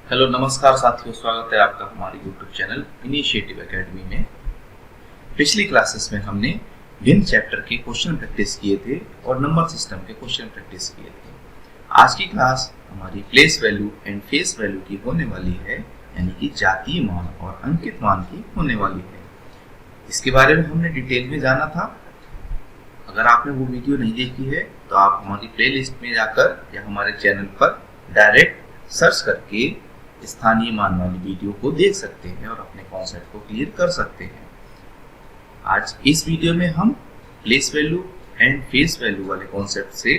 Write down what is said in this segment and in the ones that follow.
Hello नमस्कार साथियों, स्वागत है आपका हमारे YouTube चैनल इनिशिएटिव एकेडमी में। पिछली क्लासेस में हमने भिन्न चैप्टर के क्वेश्चन प्रैक्टिस किए थे और नंबर सिस्टम के क्वेश्चन प्रैक्टिस किए थे। आज की क्लास हमारी place value and face value की होने वाली है, यानी कि जातीय मान और अंकित मान की होने वाली है। इसके बारे में हमने डिटेल में जाना था। अगर आपने वो वीडियो नहीं देखी है तो आप हमारी प्लेलिस्ट में जाकर या हमारे चैनल पर डायरेक्ट सर्च करके स्थानीय मान वाली वीडियो को देख सकते हैं और अपने कॉन्सेप्ट को क्लियर कर सकते हैं। आज इस वीडियो में हम place value and face value वाले कॉन्सेप्ट से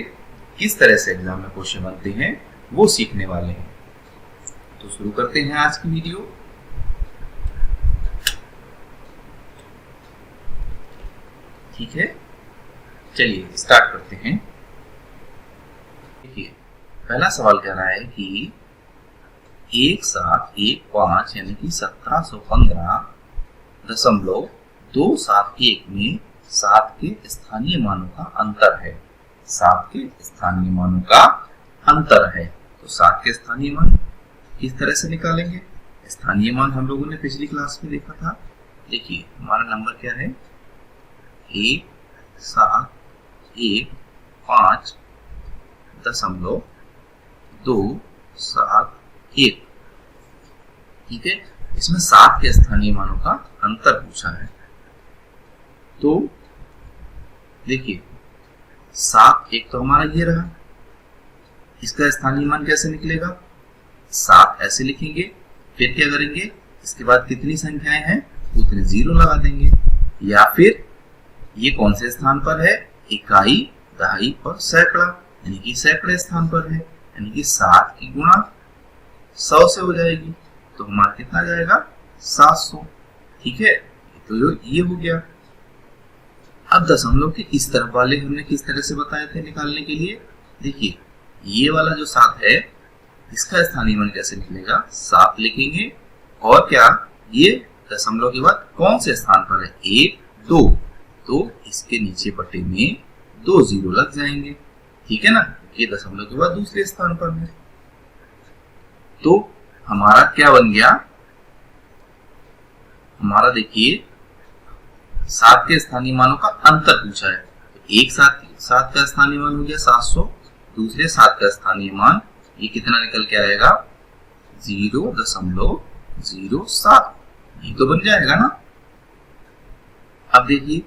किस तरह से एग्जाम में क्वेश्चन बनते हैं वो सीखने वाले हैं। तो शुरू करते हैं आज की वीडियो। ठीक है, चलिए स्टार्ट करते हैं। देखिए, पहला सवाल कह रहा है कि 1715 यानी कि 1715.271 में 7 के स्थानीय मानों का अंतर है। 7 के स्थानीय मानों का अंतर है। तो 7 के स्थानीय मान किस तरह से निकालेंगे? स्थानीय मान हम लोगों ने पिछली क्लास में देखा था। देखिए, हमारा नंबर क्या है? 1715.271। ठीक है, इसमें 7 के स्थानीय मानों का अंतर पूछा है। तो देखिए, 7 एक तो हमारा ये रहा, इसका स्थानीय मान कैसे निकलेगा? 7 ऐसे लिखेंगे, फिर क्या करेंगे? इसके बाद कितनी संख्याएं हैं उतने जीरो लगा देंगे, या फिर ये कौन से स्थान पर है? इकाई, दहाई और सैकड़ा, यानी कि सैकड़े स्थान पर है, यानी कि 7 की गुणा 100 से हो जाएगी। तो हमारा कितना जाएगा? 700। ठीक है, तो ये हो गया। अब दशमलव के इस तरफ वाले हमने किस तरह से बताए थे निकालने के लिए? देखिए, ये वाला जो 7 है इसका स्थानीय मान कैसे निकलेगा? 7 लिखेंगे और क्या, ये दशमलव के बाद कौन से स्थान पर है? 1 2, तो इसके नीचे पट्टे में 2 जीरो लग जाएंगे। ठीक है ना, ये दशमलव के बाद दूसरे स्थान पर है। तो हमारा क्या बन गया? हमारा देखिए, 7 के स्थानीय मानों का अंतर पूछा है। तो एक 7 का स्थानीय मान हो गया 700, दूसरे 7 का स्थानीय मान ये कितना निकल के आएगा? 0.07। ये तो बन जाएगा ना। अब देखिए,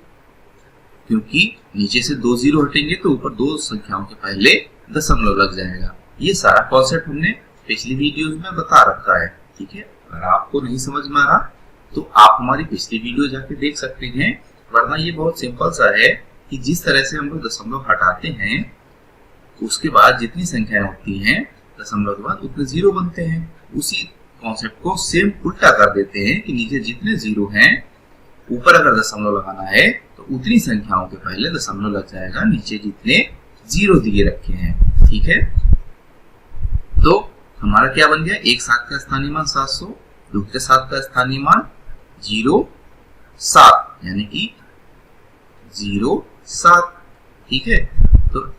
क्योंकि नीचे से 2 जीरो हटेंगे तो ऊपर 2 संख्याओं के पहले दशमलव लग जाएगा। ये सारा कॉन्सेप्ट हमने पिछली वीडियो में बता रखा है। ठीक है, अगर आपको नहीं समझ में आ रहा तो आप हमारी पिछली वीडियो जाके देख सकते हैं, वरना ये बहुत सिंपल सा है कि जिस तरह से हम लोग दशमलव हटाते हैं उसके बाद जितनी संख्याएं होती हैं दशमलव के बाद उतने जीरो बनते हैं। उसी कॉन्सेप्ट को सेम उल्टा कर देते हैं कि नीचे जितने जीरो हैं ऊपर अगर दशमलव लगाना है तो उतनी संख्याओं के पहले दशमलव लग जाएगा नीचे जितने जीरो दिए रखे हैं। ठीक है, तो हमारा क्या बन गया? एक 7 का स्थानीय मान 700, दूसरे 7 का स्थानीय मान 0.7, यानी कि 0.7। ठीक है, तो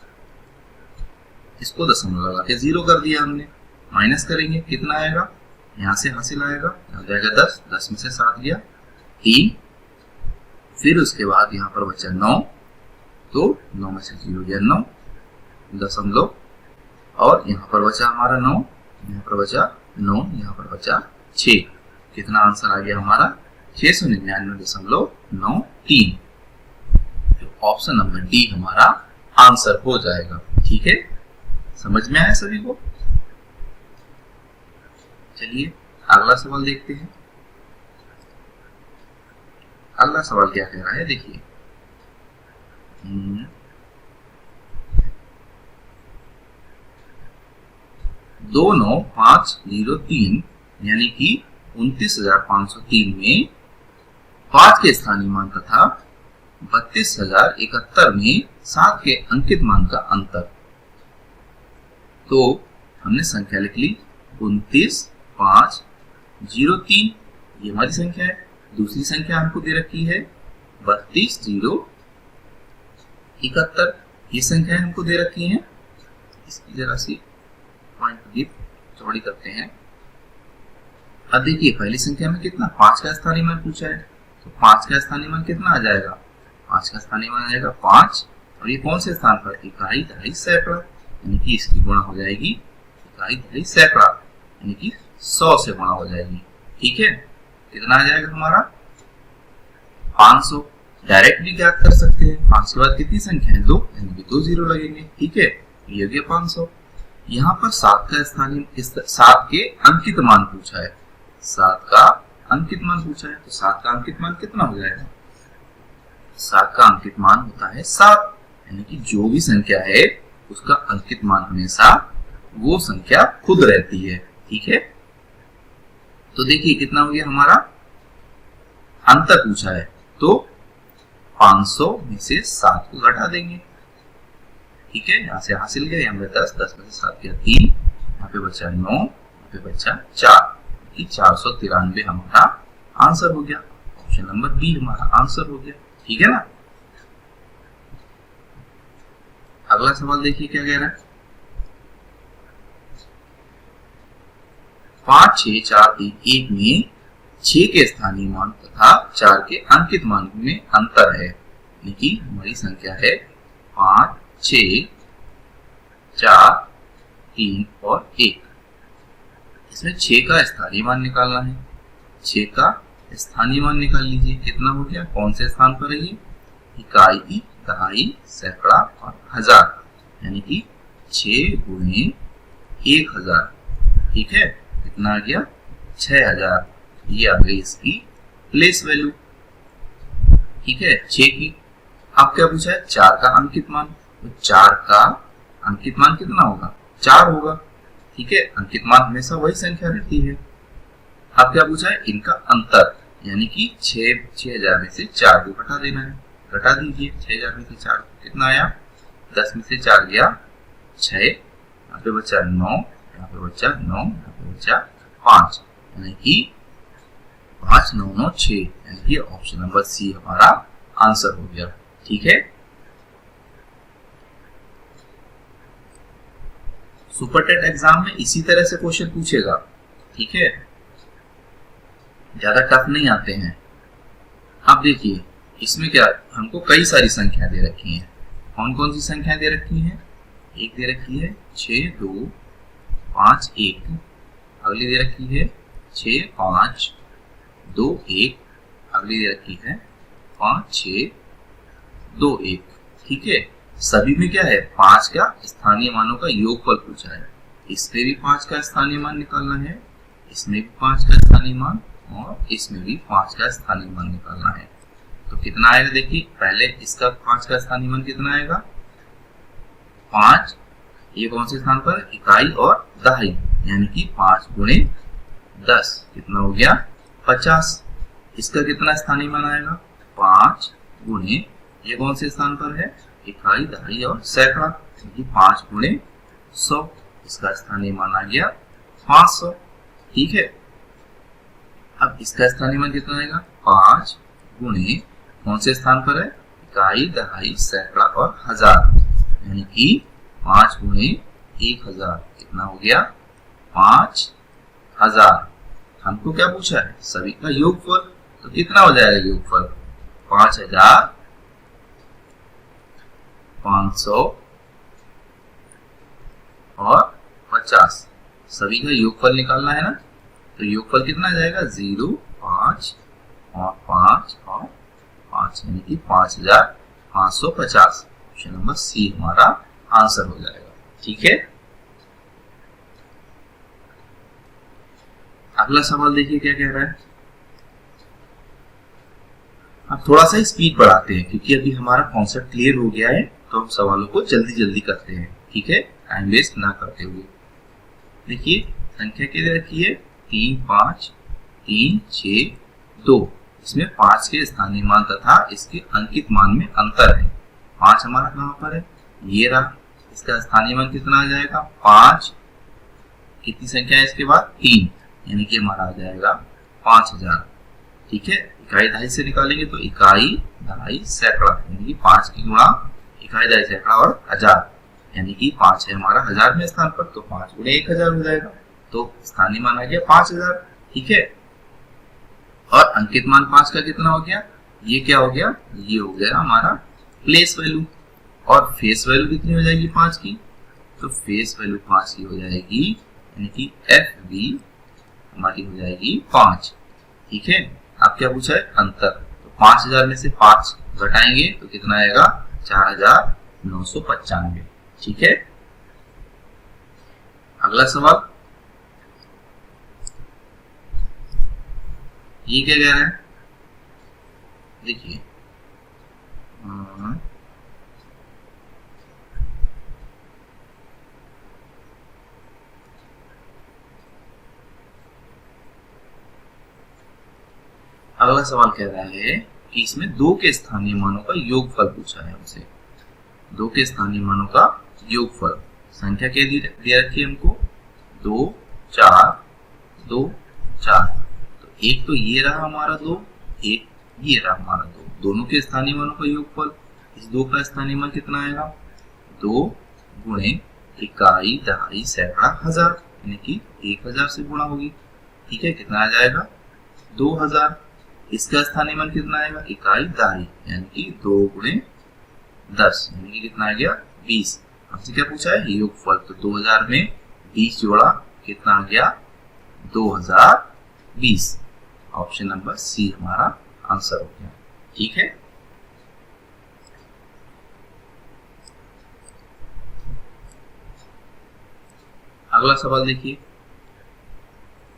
इसको दशमलव लगा के जीरो कर दिया हमने। माइनस करेंगे, कितना आएगा? यहां से हासिल आएगा, हो जाएगा 10, 10 में से 7 गया 3, फिर उसके बाद यहाँ पर बचा 9, तो 9 में से 0 गया 9 दशमलव, और यहाँ पर बचा हमारा 9, यहाँ पर बचा 9, यहाँ पर बचा 6। कितना आंसर आ गया हमारा? 699.93। तो ऑप्शन नंबर डी हमारा आंसर हो जाएगा। ठीक है, समझ में आया सभी को? चलिए अगला सवाल देखते हैं। अगला सवाल क्या कह रहा है? देखिए, 29503 यानी कि 29,503 में 5 के स्थानीय मान तथा 32,071 में 7 के अंकित मान का अंतर। तो हमने संख्या लिख ली 29,503, ये हमारी संख्या है। दूसरी संख्या हमको दे रखी है 32,071, ये संख्या हमको दे रखी है। इसकी जरा सी पॉइंट की चौड़ी करते हैं। अब देखिए पहली संख्या में कितना 5 का स्थानीय मान पूछा है, तो 5 का स्थानीय मान कितना आ जाएगा, 5 का स्थानीय मान आ जाएगा 5, और ये कौन से स्थान पर, इकाई दहाई सैकड़ा, यानी कि इसकी गुणा हो जाएगी इकाई दहाई सैकड़ा, यानी कि 100 से गुणा हो जाएगी। ठीक है, कितना आ जाएगा हमारा 500। डायरेक्टली ज्ञात कर सकते हैं, 5 के बाद कितनी संख्या है 2, यानी कि 2 जीरो लगेंगे। ठीक है, ये हो गया 500। यहाँ पर 7 का स्थानीय 7 के अंकित मान पूछा है, 7 का अंकित मान पूछा है, तो 7 का अंकित मान कितना हो जाएगा, 7 का अंकित मान होता है 7, यानी कि जो भी संख्या है उसका अंकित मान हमेशा वो संख्या खुद रहती है। ठीक है, तो देखिए कितना हो गया हमारा, अंतर पूछा है तो 500 में से 7 को घटा देंगे। ठीक है, यहाँ से हासिल गया, यहाँ पे 10, 10 में से 7 गया 3, यहाँ पे बचा 9, यहाँ पे बचा 4, 493 हमारा आंसर हो गया। ऑप्शन नंबर बी हमारा आंसर हो गया। ठीक है ना। अगला सवाल देखिए क्या कह रहा है, 5, 6, 4, 3, 1 में 6 के स्थानीय मान तथा 4 के अंकित मान में अंतर है, यानी कि हमारी संख्या है 5, 6, 4, 3 और 1। इसमें 6 का स्थानीय मान निकालना है, 6 का स्थानीय मान निकाल लीजिए, कितना हो गया, कौन से स्थान पर है ये, इकाई दहाई सैकड़ा और हजार, यानी कि 6 गुणे 1000। ठीक है, कितना आ गया 6000, ये आ गई इसकी प्लेस वैल्यू। ठीक है, 6 की। अब क्या पूछा है, 4 का अंकित मान, तो 4 का अंकित मान कितना होगा, 4 होगा। ठीक है, अंकित मान हमेशा वही संख्या रहती है। अब क्या पूछा है, इनका अंतर, यानी कि 6000 में से 4 को घटा देना है, घटा दीजिए। 6000 में से 4 कितना आया, 10 में से 4 गया 6, यहाँ पे बचा 9, यहाँ पे बचा 9, यहाँ पे बचा 5, यानी कि 5, 9, 9, 6, यानी कि ऑप्शन नंबर सी हमारा आंसर हो गया। ठीक है, सुपरटेट एग्जाम में इसी तरह से क्वेश्चन पूछेगा। ठीक है, ज्यादा टफ नहीं आते हैं। अब देखिए इसमें क्या, हमको कई सारी संख्या दे रखी हैं। कौन कौन सी संख्या दे रखी है, एक दे रखी है 6, 2, 5, 1, अगली दे रखी है 6, 5, 2, 1, अगली दे रखी है 5, 6, 2, 1। ठीक है, सभी में क्या है, 5 का स्थानीय मानों का योगफल पूछा है। इसमें भी 5 का स्थानीय मान निकालना है, इसमें भी 5 का स्थानीय मान, और इसमें भी 5 का स्थानीय मान निकालना है। तो कितना आएगा, देखिए पहले इसका 5 का स्थानीय मान कितना आएगा 5, ये कौन से स्थान पर, इकाई और दहाई, यानी कि 5 गुणे 10, कितना हो गया 50। इसका कितना स्थानीय मान आएगा 5 गुणे, ये कौन से स्थान पर है, इकाई दहाई और सैकड़ा, यानी कि 5 गुणे 100, इसका स्थानीय मान आ गया 500। ठीक है, अब इसका स्थानीय मान कितना आएगा 5 गुणे कौन से स्थान पर है, इकाई दहाई सैकड़ा और हजार, यानी कि 5 गुणे 1000, कितना हो गया 5000। हमको क्या पूछा है, सभी का योगफल, तो कितना हो जाएगा योगफल 5000, 500 और 50, सभी का योगफल निकालना है ना। तो योगफल कितना जाएगा 0, 5 और 5 और 5, यानी कि 5550। ऑप्शन नंबर सी हमारा आंसर हो जाएगा। ठीक है, अगला सवाल देखिए क्या कह रहा है। अब थोड़ा सा स्पीड बढ़ाते हैं क्योंकि अभी हमारा कॉन्सेप्ट क्लियर हो गया है, तो हम सवालों को जल्दी जल्दी करते हैं। ठीक है, टाइम वेस्ट ना करते हुए। देखिए संख्या कितनी रखी है 3, 5, 3, 6, 2। इसमें 5 के स्थानीय मान तथा इसके अंकित मान में अंतर है। 5 हमारा कहाँ पर है, ये रहा, इसका स्थानीय मान कितना आ जाएगा 5, कितनी संख्या है इसके बाद 3, यानी कि हमारा आ जाएगा 5000। ठीक है, इकाई दहाई से निकालेंगे तो इकाई दहाई सैकड़ा, यानी कि 5 की गुणा इकाई दहाई सैकड़ा और हजार, यानी कि 5 है हमारा हजार में स्थान पर, तो 5 गुणे 1000 हो जाएगा। तो स्थानीय मान आ गया 5000। ठीक है। और अंकित मान 5 का कितना हो गया, ये क्या हो गया, ये हो गया हमारा प्लेस वैल्यू। और फेस वैल्यू कितनी हो जाएगी 5 की, तो फेस वैल्यू 5 की हो जाएगी, यानी कि एफ बी हमारी हो जाएगी 5। ठीक है। अब क्या पूछा है, अंतर। तो 5000 में से 5 घटाएंगे तो कितना आएगा, 4995। ठीक है। अगला सवाल, ये क्या कह रहा है, देखिए अगला सवाल कह रहा है कि इसमें 2 के स्थानीय मानों का योगफल पूछा है हमसे। 2 के स्थानीय मानों का योगफल, संख्या क्या दे रखी है हमको, 2 4 2 4। तो एक तो ये रहा हमारा 2, एक ये रहा हमारा 2, दोनों के स्थानीय मानों का योगफल। इस 2 का स्थानीय मान कितना आएगा, 2 गुणे इकाई दहाई सैकड़ा हजार, यानी कि 1000 से गुणा होगी। ठीक है। कितना आ जाएगा, 2000। इसका स्थानीय मान कितना आएगा, इकाई दहाई, यानी कि 2 गुणे 10, यानी कि कितना आ गया 20। हमसे क्या पूछा है, योगफल। तो 2000 में 20 जोड़ा, कितना आ गया 2020। ऑप्शन नंबर सी हमारा आंसर हो गया। ठीक है। अगला सवाल देखिए,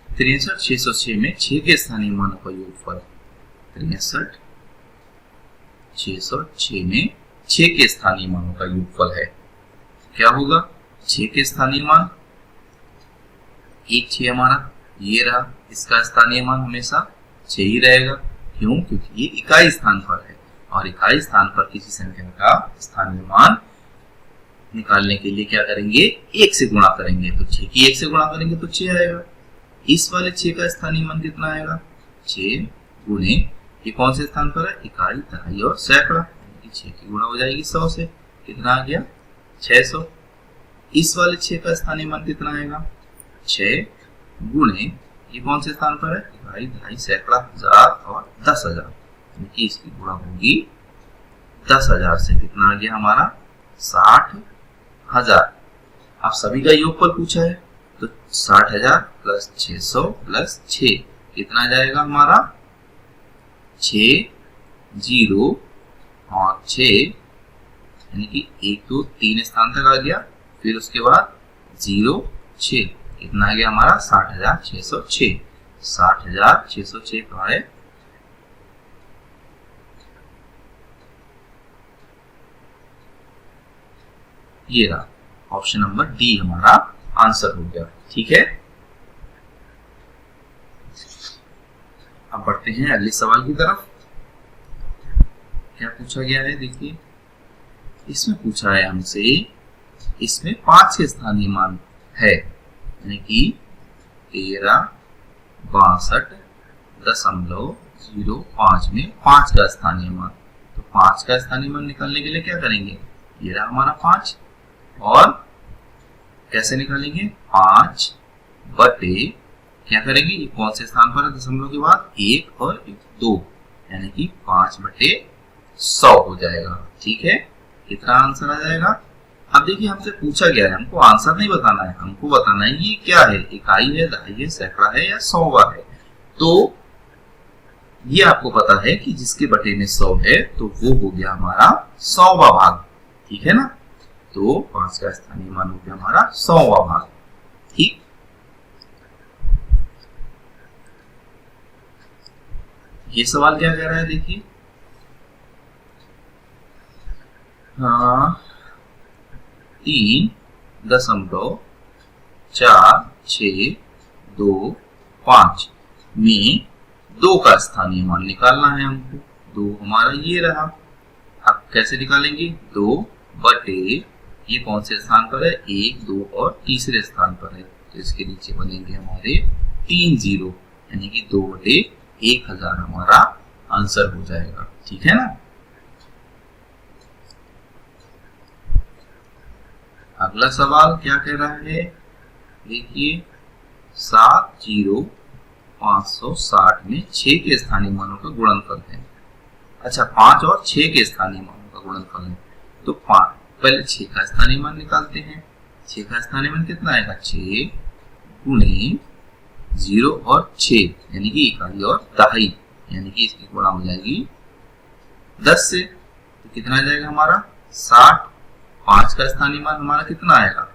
63606 में 6 के स्थानीय मानों का योगफल। 63606 में 6 के स्थानीय मानों का योगफल है, क्या होगा, 6 के स्थानीय मान, 1 6 हमारा ये रहा, इसका स्थानीय मान हमेशा 6 ही रहेगा। क्यों, क्योंकि ये इकाई स्थान पर है, और इकाई स्थान पर किसी संख्या का स्थानीय मान निकालने के लिए क्या करेंगे, 1 से गुणा करेंगे। तो 6 की 1 से गुणा करेंगे तो 6 आएगा। इस वाले 6 का स्थानीय मान कितना आएगा, 6 गुणे, ये कौन से स्थान पर है, इकाई दहाई और सैकड़ा, 6 की गुणा हो जाएगी 100 से, कितना आ गया 600। इस वाले 6 का स्थानीय मान कितना आएगा, 6 गुणे, ये कौन से स्थान पर है, इकाई दहाई सैकड़ा हजार और 10,000, यानी कि इसकी गुणा होगी 10,000 से, कितना आ गया हमारा 60,000। अब सभी का योगफल पूछा है, तो 60,000 प्लस 600 प्लस 6 कितना जाएगा हमारा 6 0 और 6, यानी कि 1 2 3 स्थान तक आ गया, फिर उसके बाद 0 6, कितना आ गया हमारा 60,606। 60,606 कहाँ है, ये रहा, ऑप्शन नंबर डी हमारा आंसर हो गया। ठीक है। अब बढ़ते हैं अगले सवाल की तरफ। क्या पूछा गया है, देखिए इसमें पूछा है हमसे, इसमें 5 के स्थानीय मान है, यानी कि 1362.05 में 5 का स्थानीय मान। तो 5 का स्थानीय मान निकालने के लिए क्या करेंगे, ये रहा हमारा 5, और कैसे निकालेंगे, 5 बटे, क्या करेंगे, ये कौन से स्थान पर है, दशमलव के बाद 1 और 2, यानी कि 5 बटे 100 हो जाएगा। ठीक है। कितना आंसर आ जाएगा। अब देखिए हमसे पूछा गया है, हमको आंसर नहीं बताना है, हमको बताना है ये क्या है, इकाई है, दहाई है, सैकड़ा है या 100वां है। तो ये आपको पता है कि जिसके बटे में 100 है तो वो हो गया हमारा 100वां भाग। ठीक है ना। तो 5 का स्थानीय मान हो गया हमारा 100वां भाग। ठीक। ये सवाल क्या कह रहा है, देखिए 3.4625 में 2 का स्थानीय मान निकालना है हमको। 2 हमारा ये रहा, अब कैसे निकालेंगे, 2 बटे, ये कौन से स्थान पर है, 1 2 और तीसरे स्थान पर है, तो इसके नीचे बनेंगे हमारे 3 0, यानी कि 2 बटे 1000 हमारा आंसर हो जाएगा। ठीक है ना। अगला सवाल क्या कह रहा है, देखिए 70 560 में 6 के स्थानीय मानों का गुणनफल है। अच्छा, 5 और 6 के स्थानीय मानों का गुणनफल है, तो 5 पहले 6 का स्थानीय मान निकालते हैं। 6 का स्थानीय मान कितना आएगा, 6 गुणे 0 और 6 यानी कि इकाई और दहाई, यानी कि इसकी गुणा हो जाएगी 10 से, तो कितना आ जाएगा हमारा 60। 5 का स्थानीय मान हमारा कितना आएगा,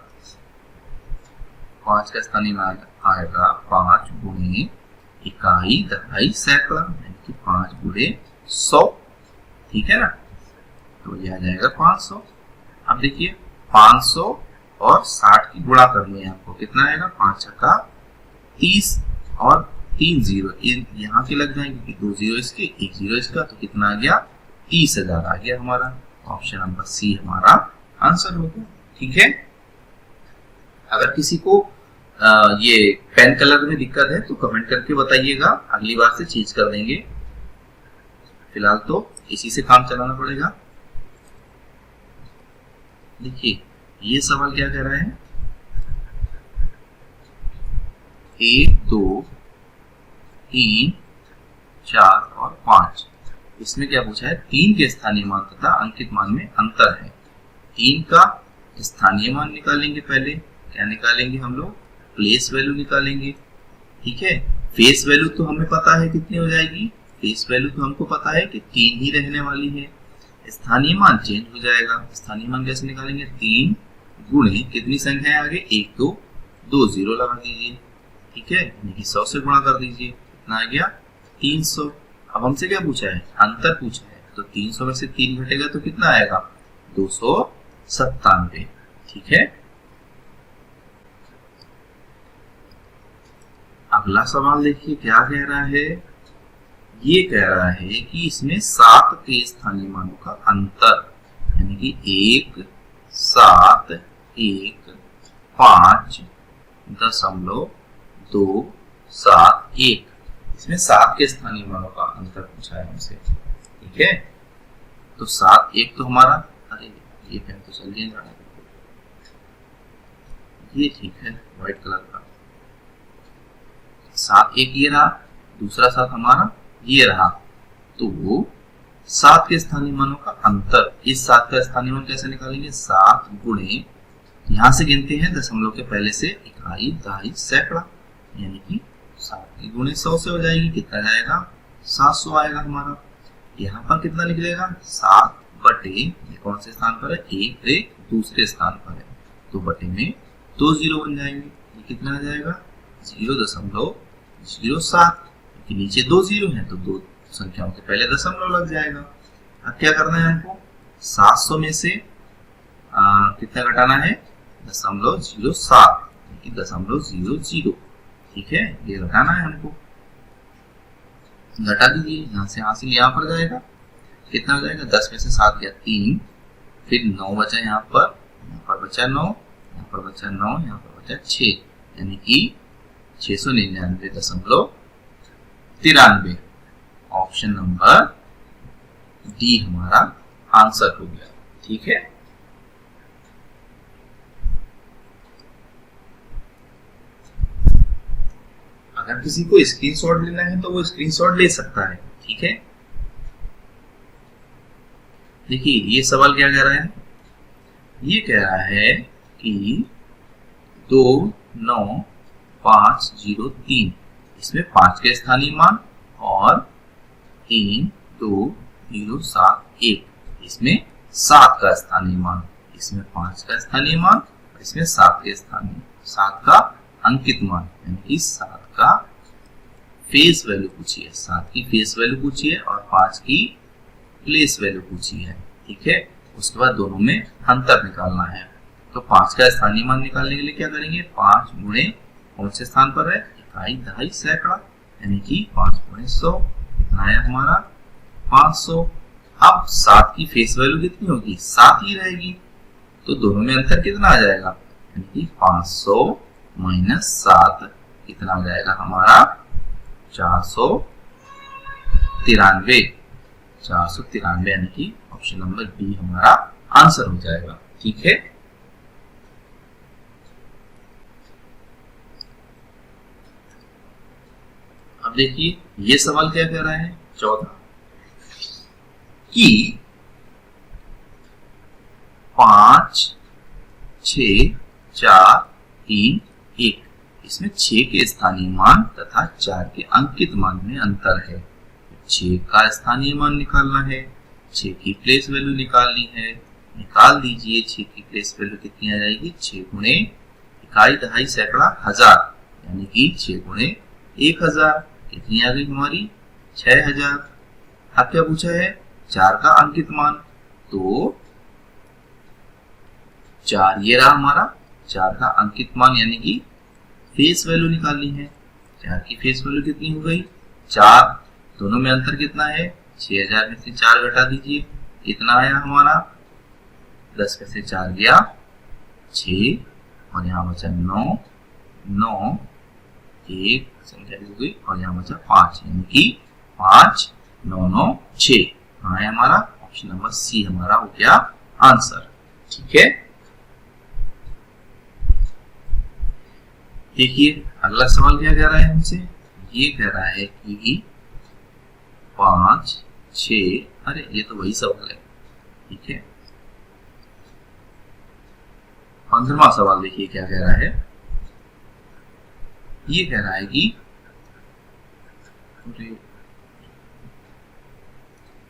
5 का स्थानीय मान आएगा 5 गुणे इकाई दहाई सैकड़ा, यानी कि 5 गुणे 100, ठीक है ना, तो यह आ जाएगा 500। अब देखिए 500 और 60 की गुणा करनी है आपको, कितना आएगा, 5 छक्का 30 और 3 जीरो यहाँ के लग जाएंगे, 2 जीरो इसके 1 जीरो इसका, तो कितना आ गया, 30,000 आ गया हमारा। ऑप्शन नंबर सी हमारा आंसर होगा, ठीक है। अगर किसी को ये पेन कलर में दिक्कत है तो कमेंट करके बताइएगा, अगली बार से चेंज कर देंगे, फिलहाल तो इसी से काम चलाना पड़ेगा। देखिए ये सवाल क्या कह रहा है, 1 2 3 4 और 5, इसमें क्या पूछा है, 3 के स्थानीय मान तथा अंकित मान में अंतर है। 3 का स्थानीय मान निकालेंगे, पहले क्या निकालेंगे हम लोग, प्लेस वैल्यू निकालेंगे, ठीक है। फेस वैल्यू तो हमें पता है कितनी हो जाएगी, फेस वैल्यू तो हमको पता है कि 3 ही रहने वाली है। स्थानीय मान चेंज हो जाएगा, स्थानीय मान कैसे निकालेंगे, 3 गुणे कितनी संख्या है आगे, 1 2 2 जीरो लगा दीजिए, ठीक है, यानी कि 100 से गुणा कर दीजिए, कितना आ गया 300। अब हमसे क्या पूछा है, अंतर पूछा है, तो 300 में से 3 घटेगा तो कितना आएगा, 297, ठीक है। अगला सवाल देखिए क्या कह रहा है, ये कह रहा है कि इसमें 7 के स्थानीय मानों का अंतर, यानी कि 1 7 1 5 .2 7 1, इसमें 7 के स्थानीय मानों का अंतर पूछा है हमसे, ठीक है। तो 7 1 तो हमारा, अरे ये पेन तो चल गया, ये ठीक है व्हाइट कलर का, 7 1 ये रहा, दूसरा 7 हमारा ये रहा, तो 7 के स्थानीय मानों का अंतर, इस 7 का स्थानीय मान कैसे निकालेंगे, 7 गुणे, यहां से गिनते हैं दशमलव के पहले से इकाई दहाई सैकड़ा, यानी कि 7 की गुणे 100 से हो जाएगी, कितना जाएगा 700 आएगा हमारा। यहाँ पर कितना निकलेगा, 7 बटे, ये कौन से स्थान पर है, 1 1 दूसरे स्थान पर है, तो बटे में 2 जीरो बन जाएंगे, ये कितना आ जाएगा 0.07, कि नीचे 2 जीरो है तो 2 संख्याओं के पहले दशमलव लग जाएगा। अब क्या करना है हमको, 700 में से कितना घटाना है, 0.07, कि 0.00, ठीक है, ये घटाना है हमको, घटा दीजिए, यहाँ से हासिल यहाँ पर जाएगा, कितना हो जाएगा, 10 में से 7 गया 3, फिर 9 बचा यहाँ पर बचा 9, यहाँ पर बचा 9, यहाँ पर बचा 6, यानी कि 699.93। ऑप्शन नंबर डी हमारा आंसर हो गया, ठीक है। अगर किसी को स्क्रीनशॉट लेना है तो वो स्क्रीनशॉट ले सकता है, ठीक है। देखिए ये सवाल क्या कह रहा है, ये कह रहा है कि 29503, इसमें 5 के स्थानीय मान और 32071, इसमें 7 का स्थानीय मान, इसमें 5 का स्थानीय मान और इसमें 7 का अंकित मान, यानी कि 7 का फेस वैल्यू पूछी है, 7 की फेस वैल्यू पूछी है और 5 की प्लेस वैल्यू पूछी है, ठीक है। उसके बाद दोनों में अंतर निकालना है, तो 5 का स्थानीय मान निकालने के लिए क्या करेंगे, 5 गुणे कौन से स्थान पर है, इकाई दहाई सैकड़ा, यानी कि 5 गुणे 100, कितना है हमारा 500। अब 7 की फेस वैल्यू कितनी होगी, 7 ही रहेगी, तो दोनों में अंतर कितना आ जाएगा, यानी कि 500 माइनस 7 कितना हो जाएगा हमारा 493, यानी कि ऑप्शन नंबर बी हमारा आंसर हो जाएगा, ठीक है। देखिए ये सवाल क्या कह रहा है 14 कि 5, 6, 4, 3, 1 इसमें 6 के स्थानीय मान तथा 4 के अंकित मान में अंतर है। 6 का स्थानीय मान निकालना है, 6 की प्लेस वैल्यू निकालनी है। निकाल दीजिए 6 की प्लेस वैल्यू कितनी आ जाएगी 6 गुणे इकाई दहाई सैकड़ा हजार यानी कि 6 गुणे 1000 कितनी आ गई हमारी 6000। अब क्या पूछा है 4 का अंकित मान, तो 4 ये रहा हमारा 4 का अंकित मान यानी कि फेस वैल्यू निकालनी है। 4 की फेस वैल्यू कितनी हो गई 4, दोनों में अंतर कितना है 6000 में से 4 घटा दीजिए कितना आया हमारा 10 में से 4 गया 6 और यहाँ बचा 9, 9 एक संख्या हो गई और यहाँ बचा 5 यानी कि 5, 9, 9, 6 हाँ है हमारा ऑप्शन नंबर सी हमारा हो गया आंसर। ठीक है, देखिए अगला सवाल क्या कह रहा है हमसे, ये कह रहा है कि 5, 6 अरे ये तो वही सवाल है। ठीक है, 15वां सवाल देखिए क्या कह रहा है, ये कह रहा है कि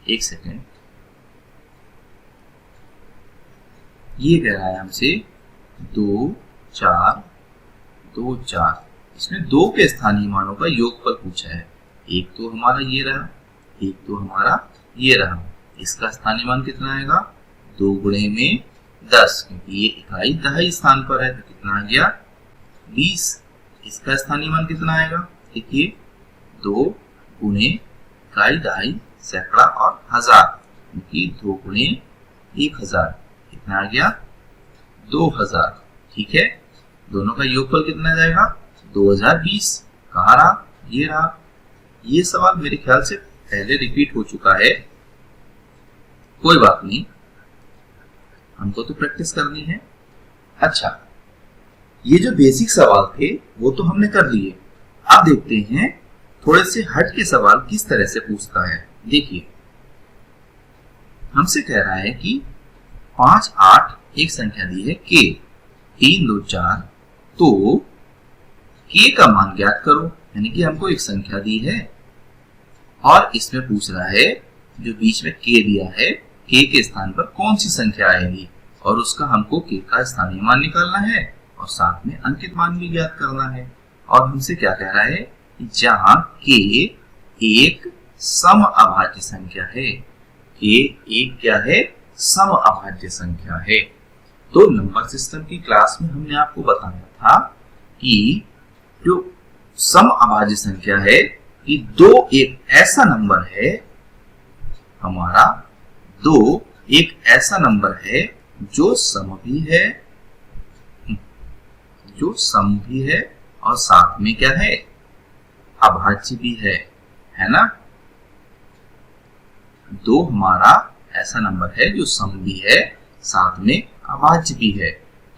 एक सेकेंड, ये कह रहा है हमसे 2, 4, 2, 4 इसमें 2 के स्थानीय मानों का योगफल पूछा है। एक तो हमारा ये रहा, एक तो हमारा ये रहा, इसका स्थानीय मान कितना आएगा 2 गुणे में 10 क्योंकि ये इकाई दहाई स्थान पर है तो कितना आ गया 20। इसका स्थानीय मान कितना आएगा देखिए 2 गुणे इकाई दहाई सैकड़ा और हजार क्योंकि 2 गुणे 1000 कितना आ गया 2000। ठीक है, दोनों का योगफल कितना आ जाएगा 2020। कहाँ रहा ये रहा। ये सवाल मेरे ख्याल से पहले रिपीट हो चुका है, कोई बात नहीं हमको तो प्रैक्टिस करनी है। अच्छा, ये जो बेसिक सवाल थे वो तो हमने कर लिए, अब देखते हैं थोड़े से हट के सवाल किस तरह से पूछता है। देखिए हमसे कह रहा है कि 5, 8 एक संख्या दी है k 3, 2, 4 तो k का मान ज्ञात करो, यानी कि हमको एक संख्या दी है और इसमें पूछ रहा है जो बीच में k दिया है k के स्थान पर कौन सी संख्या आएगी और उसका हमको k का स्थानीय मान निकालना है और साथ में अंकित मान भी ज्ञात करना है। और हमसे क्या कह रहा है जहां k एक सम अभाज्य संख्या है, k एक क्या है सम अभाज्य संख्या है। तो नंबर सिस्टम की क्लास में हमने आपको बताया था कि जो सम अभाज्य संख्या है कि 2 एक ऐसा नंबर है हमारा, 2 एक ऐसा नंबर है जो सम भी है, जो सम भी है और साथ में क्या है अभाज्य भी है ना। 2 हमारा ऐसा नंबर है जो सम भी है साथ में अभाज्य भी है।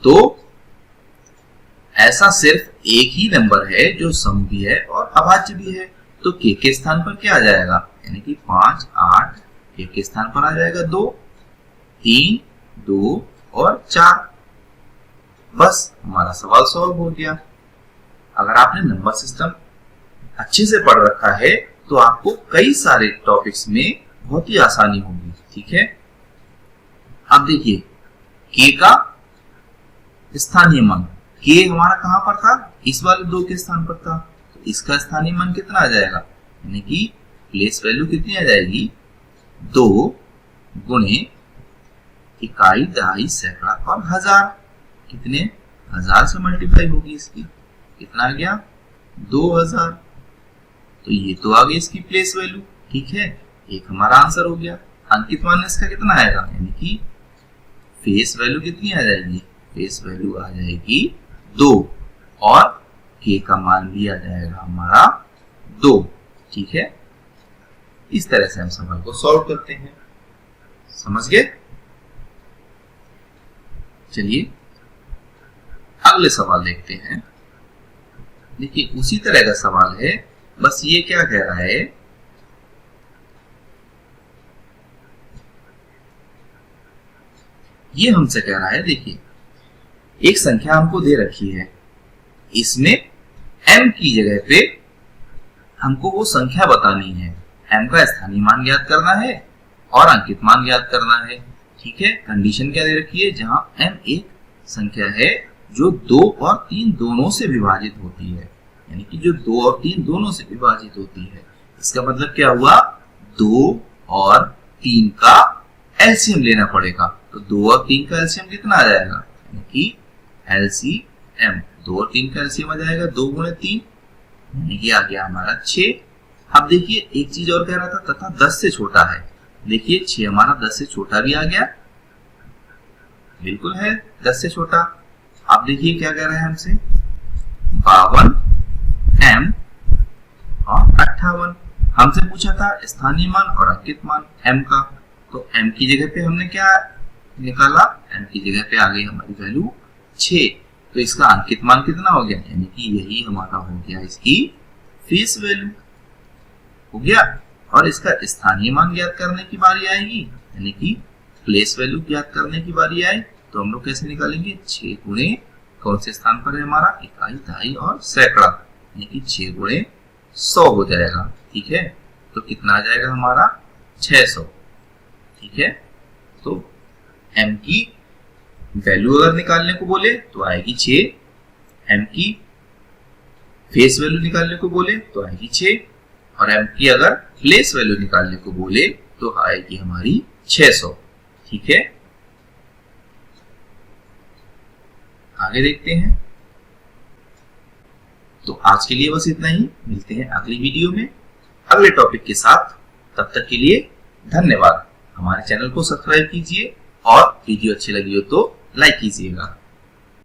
तो ऐसा सिर्फ एक ही नंबर है जो सम भी है और अभाज्य भी है, तो k के स्थान पर क्या आ जाएगा यानी कि 5, 8 k के स्थान पर आ जाएगा 2, 3, 2 और 4। बस हमारा सवाल सॉल्व हो गया। अगर आपने नंबर सिस्टम अच्छे से पढ़ रखा है तो आपको कई सारे टॉपिक्स में बहुत ही आसानी होगी। ठीक है, अब देखिए k का स्थानीय मान, k हमारा कहां पर था इस वाले 2 के स्थान पर था, तो इसका स्थानीय मान कितना आ जाएगा यानी कि प्लेस वैल्यू कितनी आ जाएगी 2 गुणे इकाई दहाई सैकड़ा और हजार, कितने 1000 से मल्टीप्लाई होगी इसकी, कितना आ गया 2000। तो ये तो आ गई इसकी प्लेस वैल्यू। ठीक है, एक हमारा आंसर हो गया। अंकित मान इसका कितना आएगा यानी कि फेस वैल्यू कितनी आ जाएगी, फेस वैल्यू आ जाएगी 2 और k का मान भी आ जाएगा हमारा 2। ठीक है, इस तरह से हम सवाल को सॉल्व करते हैं। समझ गए? चलिए अगले सवाल देखते हैं। देखिए उसी तरह का सवाल है बस ये क्या कह रहा है, ये हमसे कह रहा है, देखिए एक संख्या हमको दे रखी है, इसमें m की जगह पे हमको वो संख्या बतानी है, m का स्थानीय मान ज्ञात करना है और अंकित मान ज्ञात करना है। ठीक है, कंडीशन क्या दे रखी है, जहां m एक संख्या है जो 2 और 3 दोनों से विभाजित होती है, यानी कि जो 2 और 3 दोनों से विभाजित होती है। इसका मतलब क्या हुआ, 2 और 3 का एलसीएम लेना पड़ेगा। तो 2 और 3 का एलसीएम कितना आ जाएगा, यानी कि एलसीएम 2 और 3 का एलसीएम आ जाएगा 2 गुणे 3, यानी कि आ गया हमारा 6। अब देखिए एक चीज और कह रहा था, तथा 10 से छोटा है। देखिए 6 हमारा 10 से छोटा भी आ गया, बिल्कुल है 10 से छोटा। अब देखिए क्या कह रहा है हमसे, 52 m और 58। हमसे पूछा था स्थानीय मान और अंकित मान m का, तो m की जगह पे हमने क्या निकाला, m की जगह पे आ गई हमारी वैल्यू 6। तो इसका अंकित मान कितना हो गया, यानी कि यही हमारा हो गया इसकी फेस वैल्यू हो गया। और इसका स्थानीय मान ज्ञात करने की बारी आएगी, यानी कि प्लेस वैल्यू ज्ञात करने की बारी आए, तो हम लोग कैसे निकालेंगे, 6 गुणे कौन से स्थान पर है हमारा, इकाई, दहाई और सैकड़ा, यानी कि 6 गुणे 100 हो जाएगा। ठीक है, तो कितना आ जाएगा हमारा 600। ठीक है, तो m की वैल्यू अगर निकालने को बोले तो आएगी 6, m की फेस वैल्यू निकालने को बोले तो आएगी 6, और m की अगर प्लेस वैल्यू निकालने को बोले तो आएगी हमारी 600। ठीक है, आगे देखते हैं। तो आज के लिए बस इतना ही, मिलते हैं अगली वीडियो में अगले टॉपिक के साथ। तब तक के लिए धन्यवाद। हमारे चैनल को सब्सक्राइब कीजिए और वीडियो अच्छी लगी हो तो लाइक कीजिएगा।